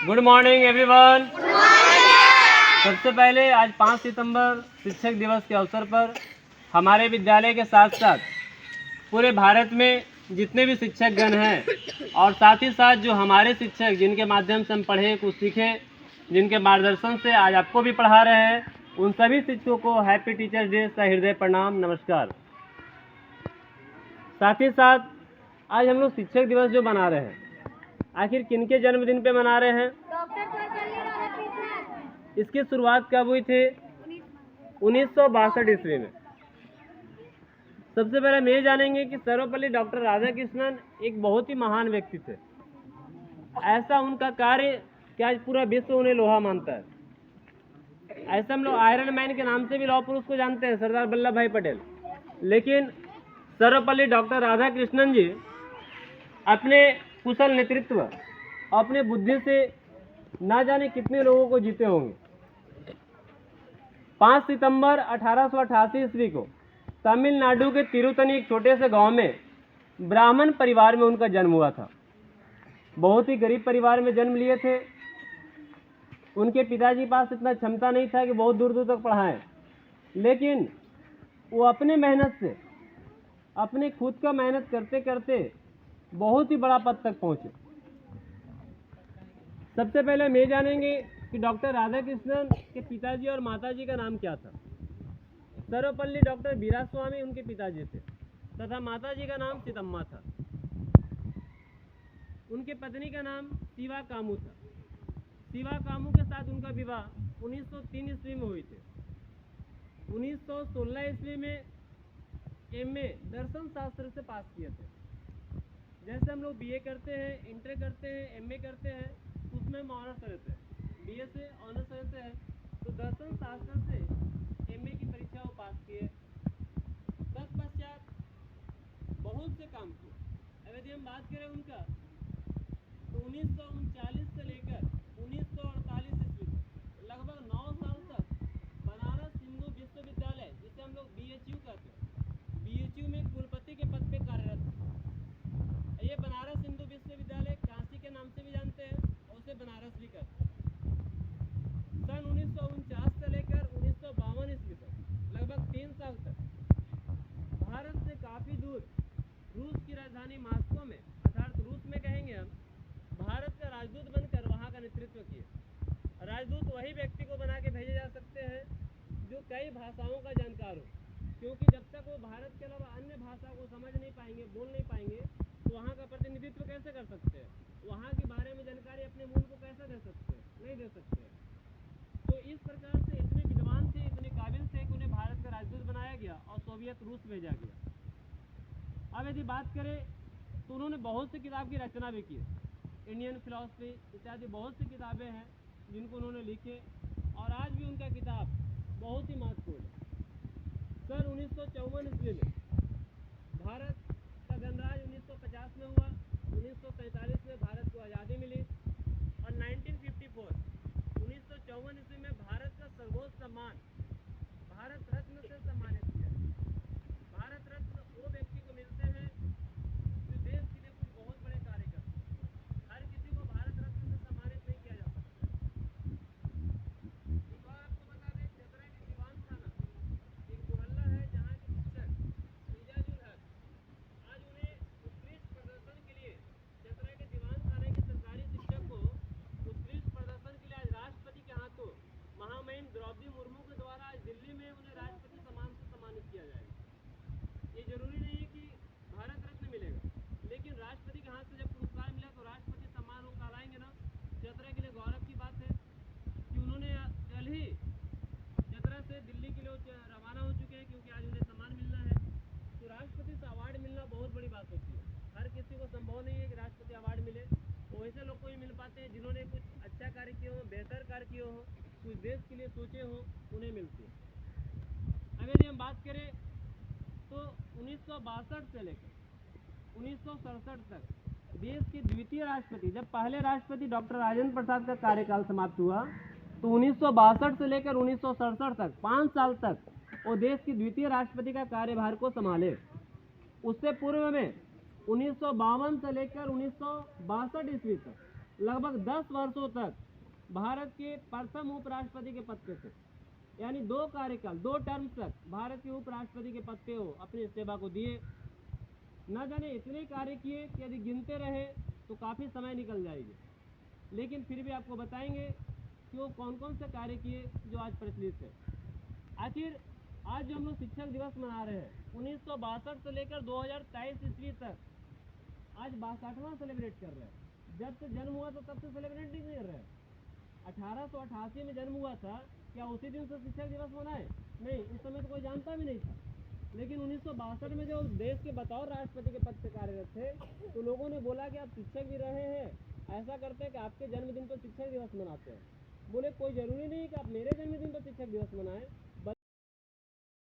Good morning everyone. सबसे पहले आज 5 सितंबर शिक्षक दिवस के अवसर पर हमारे विद्यालय के साथ साथ पूरे भारत में जितने भी शिक्षकगण हैं और साथ ही साथ जो हमारे शिक्षक जिनके माध्यम से हम पढ़े कुछ सीखे, जिनके मार्गदर्शन से आज आपको भी पढ़ा रहे हैं, उन सभी शिक्षकों को हैप्पी टीचर्स डे का हृदय प्रणाम, नमस्कार। साथ ही साथ आज हम लोग शिक्षक दिवस जो मना रहे हैं, आखिर किनके जन्मदिन पे मना रहे हैं? इसकी शुरुआत कब हुई थी? 1962 ईस्वी में। सबसे पहले हम ये जानेंगे कि सर्वपल्ली डॉक्टर राधाकृष्णन एक बहुत ही महान व्यक्ति थे। ऐसा उनका कार्य कि आज पूरा विश्व उन्हें लोहा मानता है। ऐसा हम लोग आयरन मैन के नाम से भी लौह पुरुष को जानते हैं, सरदार वल्लभ भाई पटेल। लेकिन सर्वपल्ली डॉक्टर राधाकृष्णन जी अपने कुशल नेतृत्व, अपने बुद्धि से ना जाने कितने लोगों को जीते होंगे। 5 सितंबर 1888 ईस्वी को तमिलनाडु के तिरुतनी एक छोटे से गांव में ब्राह्मण परिवार में उनका जन्म हुआ था। बहुत ही गरीब परिवार में जन्म लिए थे। उनके पिताजी के पास इतना क्षमता नहीं था कि बहुत दूर दूर तक पढ़ाएं, लेकिन वो अपने मेहनत से, अपने खुद का मेहनत करते करते बहुत ही बड़ा पद तक पहुंचे। सबसे पहले हम ये जानेंगे कि डॉक्टर राधाकृष्णन के पिताजी और माताजी का नाम क्या था। सर्वपल्ली डॉक्टर वीरास्वामी उनके पिताजी थे तथा माताजी का नाम सीतम्मा था। उनके पत्नी का नाम शिवा कामू था। शिवा कामू के साथ उनका विवाह 1903 ईस्वी में हुई थी। 1916 ईस्वी में एमए दर्शन शास्त्र से पास किए थे। जैसे हम लोग बीए करते हैं, इंटर करते हैं, एमए करते हैं, उसमें हम ऑनर्स रहते हैं। बीए से ऑनर्स रहते हैं, तो दर्शन शास्त्र से एमए की परीक्षा वो पास किए। तत्पश्चात बहुत से काम किए। अब यदि हम बात करें उनका, तो 1939 से लेकर 1948 ईस्वी तक लगभग 9 साल तक बनारस हिंदू विश्वविद्यालय, जिसे हम लोग बीएचयू कहते हैं, बीएचयू में कुलपति के पद पे कार्यरत थे। ये बनारस हिंदू विश्वविद्यालय काशी के नाम से भी जानते हैं और उसे बनारस भी कहते हैं। सन 1949 से लेकर 1952 ईस्वी तक लगभग 3 साल तक भारत से काफ़ी दूर रूस की राजधानी मॉस्को में, अर्थात रूस में कहेंगे हम, भारत का राजदूत बनकर वहाँ का नेतृत्व किए। राजदूत वही व्यक्ति को बना के भेजे जा सकते हैं जो कई भाषाओं का जानकार हो, क्योंकि जब तक वो भारत के अलावा अन्य भाषा को समझ नहीं पाएंगे, बोल नहीं पाएंगे, तो वहाँ का प्रतिनिधित्व कैसे कर सकते हैं? वहाँ के बारे में जानकारी अपने मूल को कैसे दे सकते हैं? नहीं दे सकते हैं। तो इस प्रकार से इतने विद्वान थे, इतने काबिल थे कि उन्हें भारत का राजदूत बनाया गया और सोवियत रूस भेजा गया। अब यदि बात करें तो उन्होंने बहुत सी किताब की रचना भी की। इंडियन फिलॉसफी इत्यादि बहुत सी किताबें हैं जिनको उन्होंने लिखे, और आज भी उनका किताब बहुत ही महत्वपूर्ण है। सन 1954 ईस्वी में भारत का गणराज्य 1950 में हुआ। 1947 में भारत को आज़ादी मिली और 1954 ईस्वी में भारत का सर्वोच्च सम्मान भारत रत्न से सम्मानित किया। भारत रत्न वो व्यक्ति को मिलते हैं जो देश के लिए कुछ बहुत बड़े कार्य करते हैं। हर किसी को भारत रत्न से सम्मानित नहीं किया जा सकता। एक और आपको बता दें, चतरा के दीवान खाना एक मोहल्ला है जहाँ के शिक्षक इंजाजुल हक, आज उन्हें उत्कृष्ट प्रदर्शन के लिए, चतरा के दीवान खाने के सरकारी शिक्षक को उत्कृष्ट प्रदर्शन के लिए आज राष्ट्रपति के हाथों महामहिम द्रौपदी मुर्मू के द्वारा आज दिल्ली में उन्हें राष्ट्रपति सम्मान से सम्मानित किया जाएगा। ये जरूरी नहीं है कि भारत रत्न मिलेगा, लेकिन राष्ट्रपति के हाथ से जब पुरस्कार मिला तो राष्ट्रपति सम्मान वो कहलाएंगे ना। चतरा के लिए गौरव की बात है कि उन्होंने कल ही चतरा से दिल्ली के लिए रवाना हो चुके हैं, क्योंकि आज उन्हें सम्मान मिलना है। तो राष्ट्रपति से अवार्ड मिलना बहुत बड़ी बात होती है। हर किसी को संभव नहीं है कि राष्ट्रपति अवार्ड मिले। वो ऐसे लोग को ही मिल पाते हैं जिन्होंने कुछ अच्छा कार्य किया हो, बेहतर कार्य किया हो, कुछ देश के लिए सोचे हो, उन्हें मिलती है। अब यदि हम बात करें तो 1962 से लेकर 1967 तक देश के द्वितीय राष्ट्रपति, जब पहले राष्ट्रपति डॉक्टर राजेंद्र प्रसाद का कार्यकाल समाप्त हुआ, तो 1962 से लेकर 1967 तक 5 साल तक वो देश के द्वितीय राष्ट्रपति का कार्यभार को संभाले। उससे पूर्व में 1952 से लेकर 1962 ईस्वी तक लगभग 10 वर्षों तक भारत के प्रथम उपराष्ट्रपति के पद पे थे, यानी 2 कार्यकाल 2 टर्म तक भारत के उपराष्ट्रपति के पद पे वो अपनी सेवा को दिए। न जाने इतने कार्य किए कि यदि गिनते रहे तो काफ़ी समय निकल जाएगी, लेकिन फिर भी आपको बताएंगे कि वो कौन कौन से कार्य किए जो आज प्रचलित है। आखिर आज जो हम लोग शिक्षक दिवस मना रहे हैं 1962 से लेकर 2023 ईस्वी तक, आज 62वां सेलिब्रेट कर रहे हैं। जब से जन्म हुआ था तब से सेलिब्रेट नहीं कर रहे हैं। 1888 में जन्म हुआ था, क्या उसी दिन से शिक्षक दिवस मनाए? नहीं, उस समय तो कोई जानता भी नहीं था। लेकिन 1962 में जब देश के बतौर राष्ट्रपति के पद से कार्यरत थे तो लोगों ने बोला कि आप शिक्षक भी रहे हैं, ऐसा करते हैं कि आपके जन्मदिन पर शिक्षक दिवस मनाते हैं। बोले कोई ज़रूरी नहीं कि आप मेरे जन्मदिन पर शिक्षक दिवस मनाएं,